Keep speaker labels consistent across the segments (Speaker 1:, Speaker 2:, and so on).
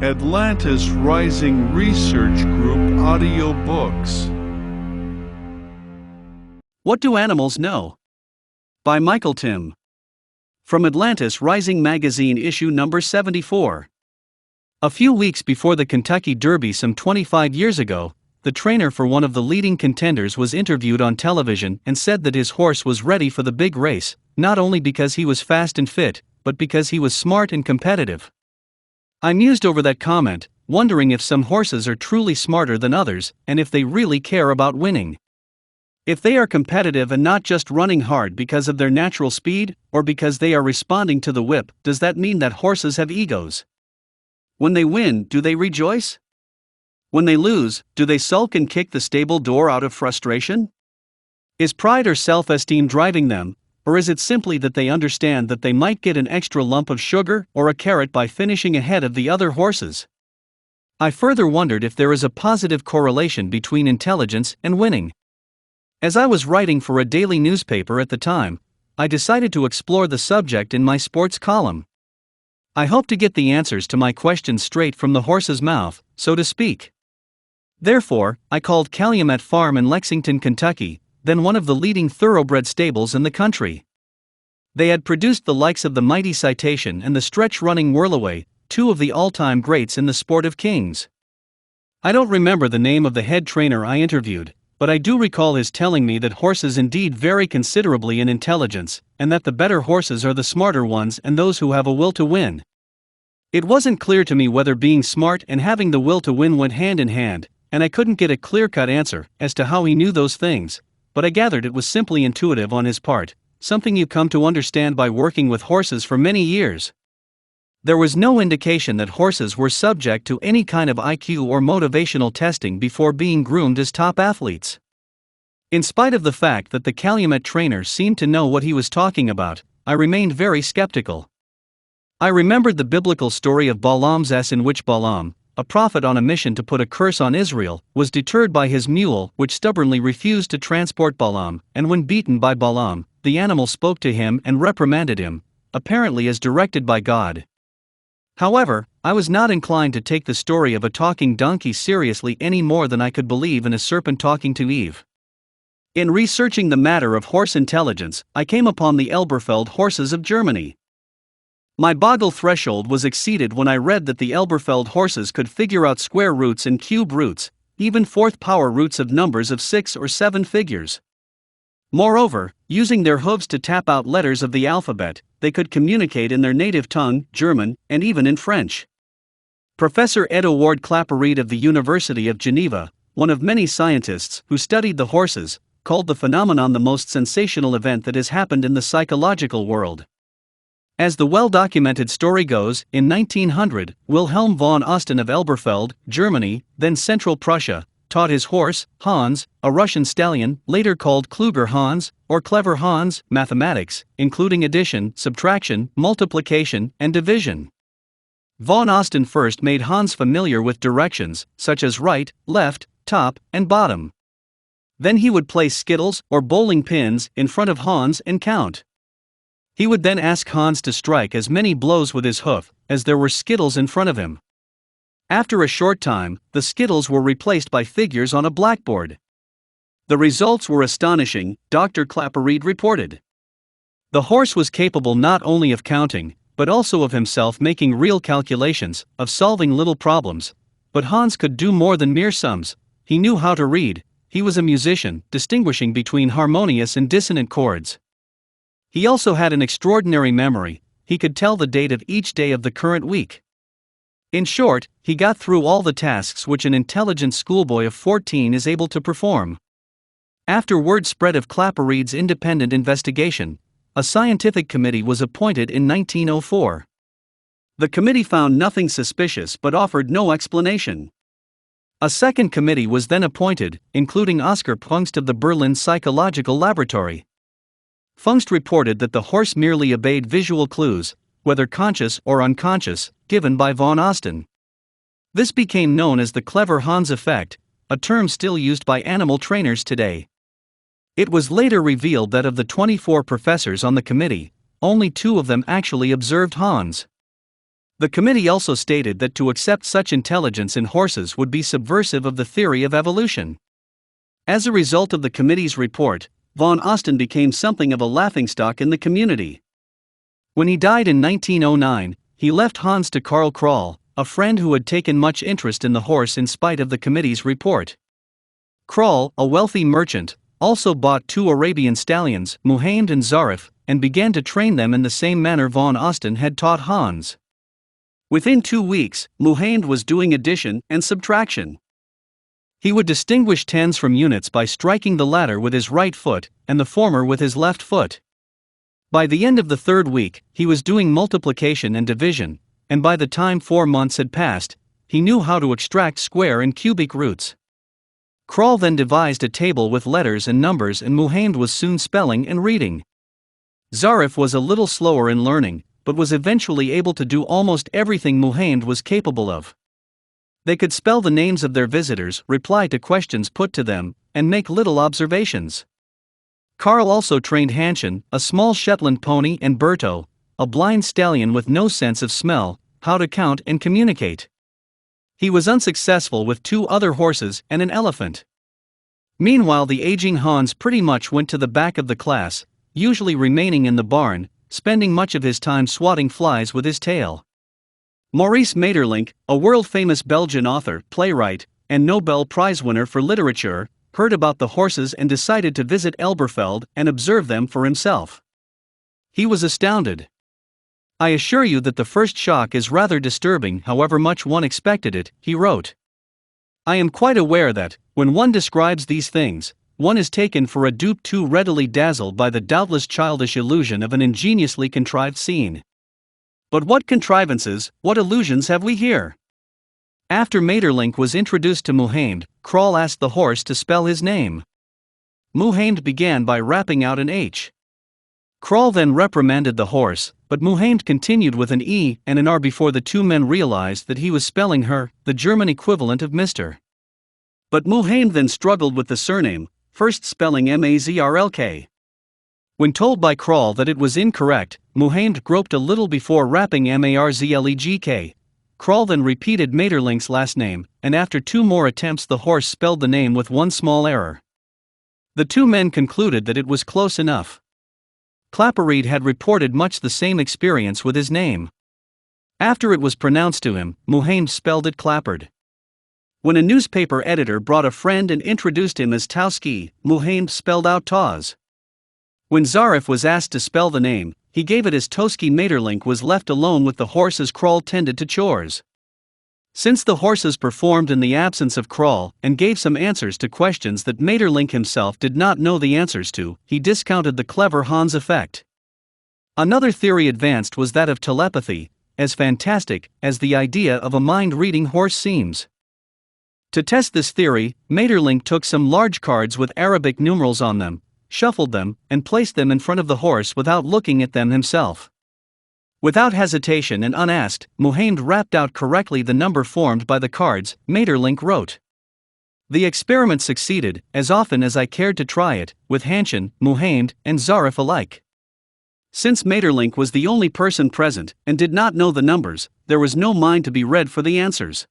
Speaker 1: Atlantis Rising Research Group audiobooks.
Speaker 2: What Do Animals Know? By Michael Tim. From Atlantis Rising Magazine issue number 74. A few weeks before the Kentucky Derby some 25 years ago, the trainer for one of the leading contenders was interviewed on television and said that his horse was ready for the big race, not only because he was fast and fit, but because he was smart and competitive. I mused over that comment, wondering if some horses are truly smarter than others, and if they really care about winning. If they are competitive and not just running hard because of their natural speed, or because they are responding to the whip, does that mean that horses have egos? When they win, do they rejoice? When they lose, do they sulk and kick the stable door out of frustration? Is pride or self-esteem driving them, or is it simply that they understand that they might get an extra lump of sugar or a carrot by finishing ahead of the other horses? I further wondered if there is a positive correlation between intelligence and winning. As I was writing for a daily newspaper at the time, I decided to explore the subject in my sports column. I hope to get the answers to my questions straight from the horse's mouth, so to speak. Therefore, I called Calumet Farm in Lexington, Kentucky, then one of the leading thoroughbred stables in the country. They had produced the likes of the mighty Citation and the stretch-running Whirlaway, two of the all-time greats in the sport of kings. I don't remember the name of the head trainer I interviewed, but I do recall his telling me that horses indeed vary considerably in intelligence, and that the better horses are the smarter ones and those who have a will to win. It wasn't clear to me whether being smart and having the will to win went hand in hand, and I couldn't get a clear-cut answer as to how he knew those things, but I gathered it was simply intuitive on his part, something you come to understand by working with horses for many years. There was no indication that horses were subject to any kind of IQ or motivational testing before being groomed as top athletes. In spite of the fact that the Calumet trainer seemed to know what he was talking about, I remained very skeptical. I remembered the biblical story of Balaam's ass, in which Balaam, a prophet on a mission to put a curse on Israel, was deterred by his mule, which stubbornly refused to transport Balaam, and when beaten by Balaam, the animal spoke to him and reprimanded him, apparently as directed by God. However, I was not inclined to take the story of a talking donkey seriously any more than I could believe in a serpent talking to Eve. In researching the matter of horse intelligence, I came upon the Elberfeld horses of Germany. My boggle threshold was exceeded when I read that the Elberfeld horses could figure out square roots and cube roots, even fourth power roots of numbers of 6 or 7 figures. Moreover, using their hooves to tap out letters of the alphabet, they could communicate in their native tongue, German, and even in French. Professor Edo Ward Clapperreid of the University of Geneva, one of many scientists who studied the horses, called the phenomenon the most sensational event that has happened in the psychological world. As the well-documented story goes, in 1900, Wilhelm von Osten of Elberfeld, Germany, then Central Prussia, taught his horse, Hans, a Russian stallion, later called Kluger Hans, or Clever Hans, mathematics, including addition, subtraction, multiplication, and division. Von Osten first made Hans familiar with directions, such as right, left, top, and bottom. Then he would place skittles, or bowling pins, in front of Hans and count. He would then ask Hans to strike as many blows with his hoof as there were skittles in front of him. After a short time, the skittles were replaced by figures on a blackboard. The results were astonishing, Dr. Clapperreid reported. The horse was capable not only of counting, but also of himself making real calculations, of solving little problems. But Hans could do more than mere sums. He knew how to read. He was a musician, distinguishing between harmonious and dissonant chords. He also had an extraordinary memory. He could tell the date of each day of the current week. In short, he got through all the tasks which an intelligent schoolboy of 14 is able to perform. After word spread of Clapperreid's independent investigation, a scientific committee was appointed in 1904. The committee found nothing suspicious but offered no explanation. A second committee was then appointed, including Oskar Pfungst of the Berlin Psychological Laboratory. Pfungst reported that the horse merely obeyed visual clues, whether conscious or unconscious, given by von Osten. This became known as the Clever Hans effect, a term still used by animal trainers today. It was later revealed that of the 24 professors on the committee, only 2 of them actually observed Hans. The committee also stated that to accept such intelligence in horses would be subversive of the theory of evolution. As a result of the committee's report, von Osten became something of a laughingstock in the community. When he died in 1909, he left Hans to Karl Kroll, a friend who had taken much interest in the horse in spite of the committee's report. Kroll, a wealthy merchant, also bought 2 Arabian stallions, Mused and Zarif, and began to train them in the same manner von Osten had taught Hans. Within 2 weeks, Mused was doing addition and subtraction. He would distinguish tens from units by striking the latter with his right foot, and the former with his left foot. By the end of the 3rd week, he was doing multiplication and division, and by the time 4 months had passed, he knew how to extract square and cubic roots. Kroll then devised a table with letters and numbers, and Mused was soon spelling and reading. Zarif was a little slower in learning, but was eventually able to do almost everything Mused was capable of. They could spell the names of their visitors, reply to questions put to them, and make little observations. Karl also trained Hanschen, a small Shetland pony, and Berto, a blind stallion with no sense of smell, how to count and communicate. He was unsuccessful with 2 other horses and an elephant. Meanwhile, the aging Hans pretty much went to the back of the class, usually remaining in the barn, spending much of his time swatting flies with his tail. Maurice Maeterlinck, a world-famous Belgian author, playwright, and Nobel Prize winner for literature, heard about the horses and decided to visit Elberfeld and observe them for himself. He was astounded. "I assure you that the first shock is rather disturbing, however much one expected it," he wrote. "I am quite aware that, when one describes these things, one is taken for a dupe too readily dazzled by the doubtless childish illusion of an ingeniously contrived scene. But what contrivances, what illusions have we here?" After Maeterlinck was introduced to Mused, Kroll asked the horse to spell his name. Mused began by rapping out an H. Kroll then reprimanded the horse, but Mused continued with an E and an R before the 2 men realized that he was spelling her, the German equivalent of Mr. But Mused then struggled with the surname, first spelling Mazrlk. When told by Kroll that it was incorrect, Mused groped a little before rapping Marzlegk. Kroll then repeated Maeterlinck's last name, and after 2 more attempts the horse spelled the name with 1 small error. The 2 men concluded that it was close enough. Claparede had reported much the same experience with his name. After it was pronounced to him, Mused spelled it Clappered. When a newspaper editor brought a friend and introduced him as Tauski, Mused spelled out Taws. When Zarif was asked to spell the name, he gave it as Toski. Maeterlinck was left alone with the horse as Kroll tended to chores. Since the horses performed in the absence of Kroll and gave some answers to questions that Maeterlinck himself did not know the answers to, he discounted the clever Hans effect. Another theory advanced was that of telepathy, as fantastic as the idea of a mind-reading horse seems. To test this theory, Maeterlinck took some large cards with Arabic numerals on them, shuffled them, and placed them in front of the horse without looking at them himself. Without hesitation and unasked, Mused rapped out correctly the number formed by the cards, Maeterlinck wrote. The experiment succeeded, as often as I cared to try it, with Hanschen, Mused, and Zarif alike. Since Maeterlinck was the only person present, and did not know the numbers, there was no mind to be read for the answers.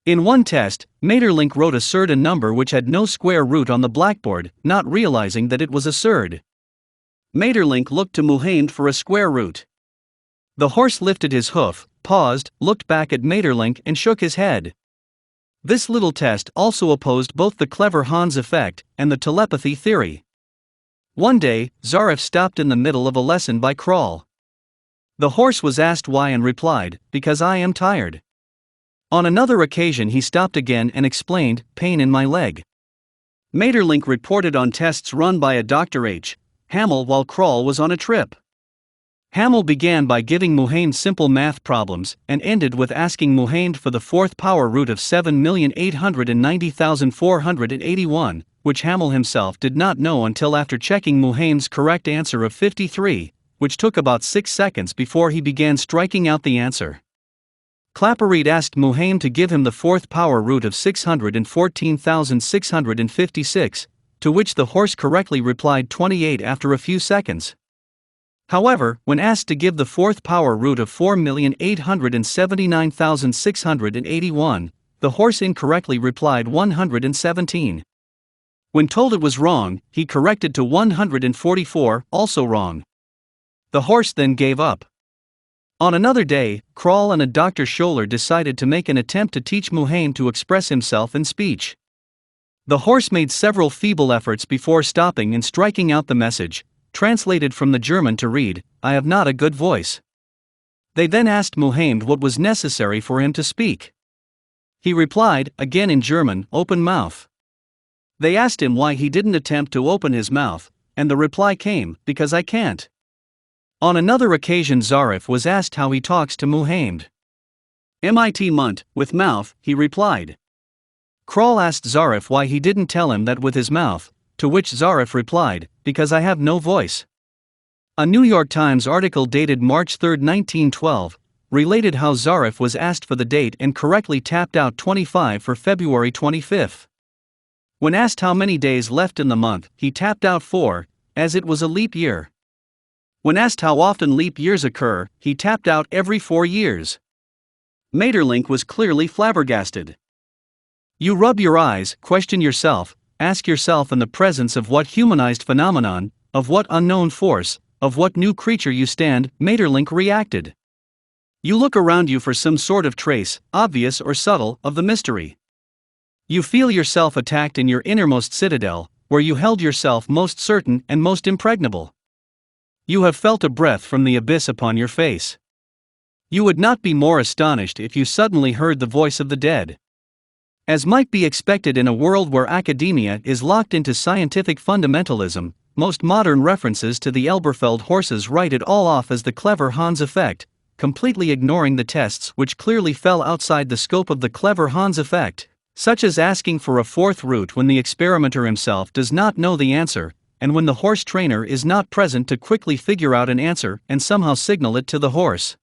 Speaker 2: In one test, Maeterlinck wrote a surd, a number which had no square root on the blackboard, not realizing that it was a surd. Maeterlinck looked to Mused for a square root. The horse lifted his hoof, paused, looked back at Maeterlinck and shook his head. This little test also opposed both the clever Hans effect and the telepathy theory. One day, Zarif stopped in the middle of a lesson by Kroll. The horse was asked why and replied, "Because I am tired." On another occasion he stopped again and explained, "Pain in my leg." Maeterlinck reported on tests run by a Dr. H. Hamel while Kroll was on a trip. Hamel began by giving Mused simple math problems and ended with asking Mused for the 4th power root of 7,890,481, which Hamel himself did not know until after checking Mused's correct answer of 53, which took about 6 seconds before he began striking out the answer. Claparede asked Mused to give him the 4th power root of 614,656, to which the horse correctly replied 28 after a few seconds. However, when asked to give the fourth power root of 4,879,681, the horse incorrectly replied 117. When told it was wrong, he corrected to 144, also wrong. The horse then gave up. On another day, Kroll and a Dr. Scholler decided to make an attempt to teach Muheim to express himself in speech. The horse made several feeble efforts before stopping and striking out the message, translated from the German to read, "I have not a good voice." They then asked Muheim what was necessary for him to speak. He replied, again in German, "Open mouth." They asked him why he didn't attempt to open his mouth, and the reply came, "Because I can't." On another occasion Zarif was asked how he talks to Muheim. "Mit Munt, with mouth," he replied. Kroll asked Zarif why he didn't tell him that with his mouth, to which Zarif replied, "Because I have no voice." A New York Times article dated March 3, 1912, related how Zarif was asked for the date and correctly tapped out 25 for February 25. When asked how many days left in the month, he tapped out 4, as it was a leap year. When asked how often leap years occur, he tapped out every 4 years. Maeterlinck was clearly flabbergasted. You rub your eyes, question yourself, ask yourself in the presence of what humanized phenomenon, of what unknown force, of what new creature you stand, Maeterlinck reacted. You look around you for some sort of trace, obvious or subtle, of the mystery. You feel yourself attacked in your innermost citadel, where you held yourself most certain and most impregnable. You have felt a breath from the abyss upon your face. You would not be more astonished if you suddenly heard the voice of the dead. As might be expected in a world where academia is locked into scientific fundamentalism, most modern references to the Elberfeld horses write it all off as the clever Hans effect, completely ignoring the tests which clearly fell outside the scope of the clever Hans effect, such as asking for a fourth root when the experimenter himself does not know the answer, and when the horse trainer is not present to quickly figure out an answer and somehow signal it to the horse.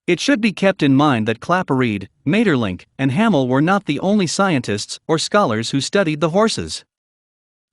Speaker 2: It should be kept in mind that Claparede, Maeterlinck, and Hamel were not the only scientists or scholars who studied the horses.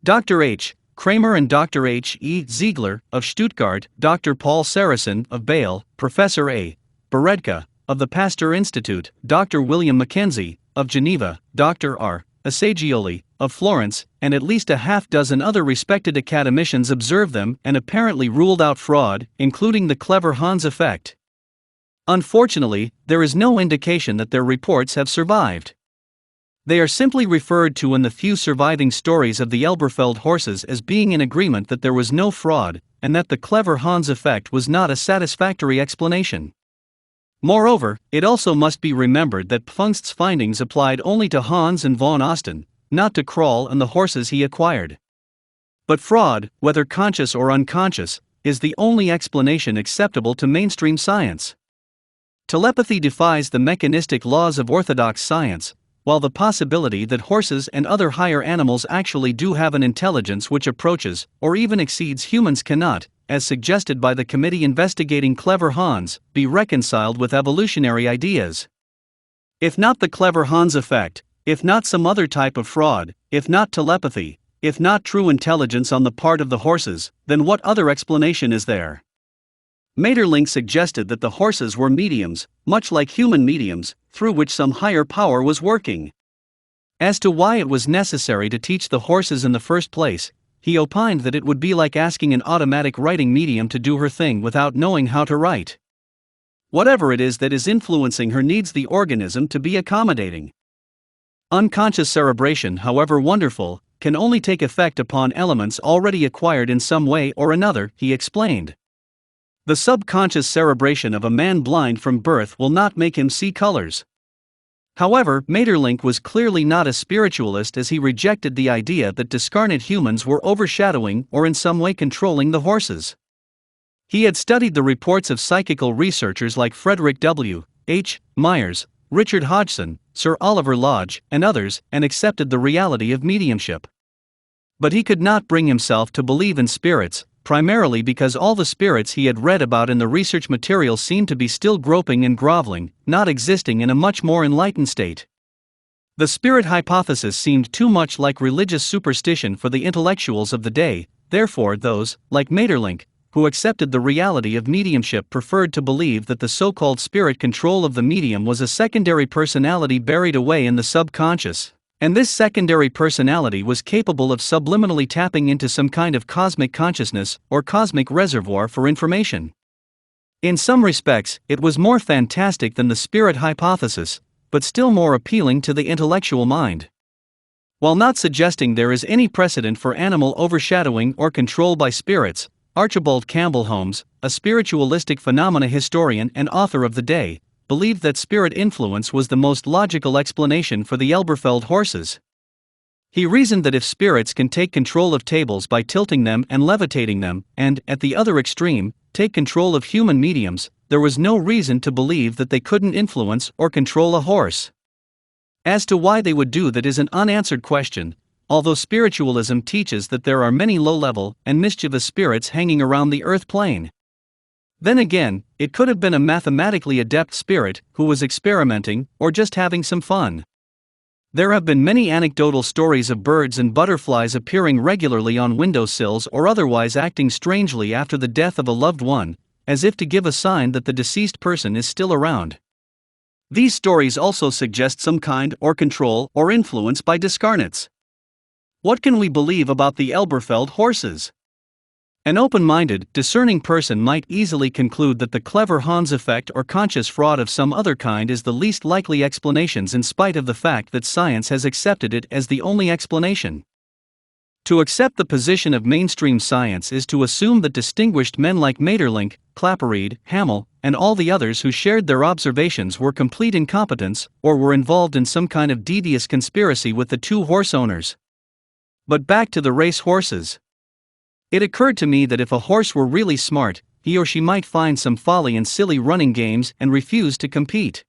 Speaker 2: Dr. H. Kramer and Dr. H. E. Ziegler, of Stuttgart, Dr. Paul Saracen, of Bale, Professor A. Beredka, of the Pasteur Institute, Dr. William Mackenzie, of Geneva, Dr. R. Assagioli, of Florence, and at least a half-dozen other respected academicians observed them and apparently ruled out fraud, including the clever Hans effect. Unfortunately, there is no indication that their reports have survived. They are simply referred to in the few surviving stories of the Elberfeld horses as being in agreement that there was no fraud, and that the clever Hans effect was not a satisfactory explanation. Moreover, it also must be remembered that Pfungst's findings applied only to Hans and von Osten, not to Kroll and the horses he acquired. But fraud, whether conscious or unconscious, is the only explanation acceptable to mainstream science. Telepathy defies the mechanistic laws of orthodox science, while the possibility that horses and other higher animals actually do have an intelligence which approaches, or even exceeds humans cannot, as suggested by the committee investigating clever Hans, be reconciled with evolutionary ideas. If not the clever Hans effect, if not some other type of fraud, if not telepathy, if not true intelligence on the part of the horses, then what other explanation is there? Maeterlinck suggested that the horses were mediums, much like human mediums, through which some higher power was working. As to why it was necessary to teach the horses in the first place, he opined that it would be like asking an automatic writing medium to do her thing without knowing how to write. Whatever it is that is influencing her needs the organism to be accommodating. Unconscious cerebration, however wonderful, can only take effect upon elements already acquired in some way or another, he explained. The subconscious cerebration of a man blind from birth will not make him see colors. However, Maeterlinck was clearly not a spiritualist, as he rejected the idea that discarnate humans were overshadowing or in some way controlling the horses. He had studied the reports of psychical researchers like Frederick W. H. Myers, Richard Hodgson, Sir Oliver Lodge, and others, and accepted the reality of mediumship. But he could not bring himself to believe in spirits, primarily because all the spirits he had read about in the research material seemed to be still groping and groveling, not existing in a much more enlightened state. The spirit hypothesis seemed too much like religious superstition for the intellectuals of the day, therefore those, like Maeterlinck, who accepted the reality of mediumship, preferred to believe that the so-called spirit control of the medium was a secondary personality buried away in the subconscious, and this secondary personality was capable of subliminally tapping into some kind of cosmic consciousness or cosmic reservoir for information. In some respects, it was more fantastic than the spirit hypothesis, but still more appealing to the intellectual mind. While not suggesting there is any precedent for animal overshadowing or control by spirits, Archibald Campbell Holmes, a spiritualistic phenomena historian and author of the day, believed that spirit influence was the most logical explanation for the Elberfeld horses. He reasoned that if spirits can take control of tables by tilting them and levitating them, and, at the other extreme, take control of human mediums, there was no reason to believe that they couldn't influence or control a horse. As to why they would do that is an unanswered question, although spiritualism teaches that there are many low-level and mischievous spirits hanging around the earth plane. Then again, it could have been a mathematically adept spirit who was experimenting or just having some fun. There have been many anecdotal stories of birds and butterflies appearing regularly on windowsills or otherwise acting strangely after the death of a loved one, as if to give a sign that the deceased person is still around. These stories also suggest some kind or control or influence by discarnates. What can we believe about the Elberfeld horses? An open-minded, discerning person might easily conclude that the clever Hans effect or conscious fraud of some other kind is the least likely explanations, in spite of the fact that science has accepted it as the only explanation. To accept the position of mainstream science is to assume that distinguished men like Maeterlinck, Claparede, Hamel, and all the others who shared their observations were complete incompetents, or were involved in some kind of devious conspiracy with the two horse owners. But back to the race horses. It occurred to me that if a horse were really smart, he or she might find some folly in silly running games and refuse to compete.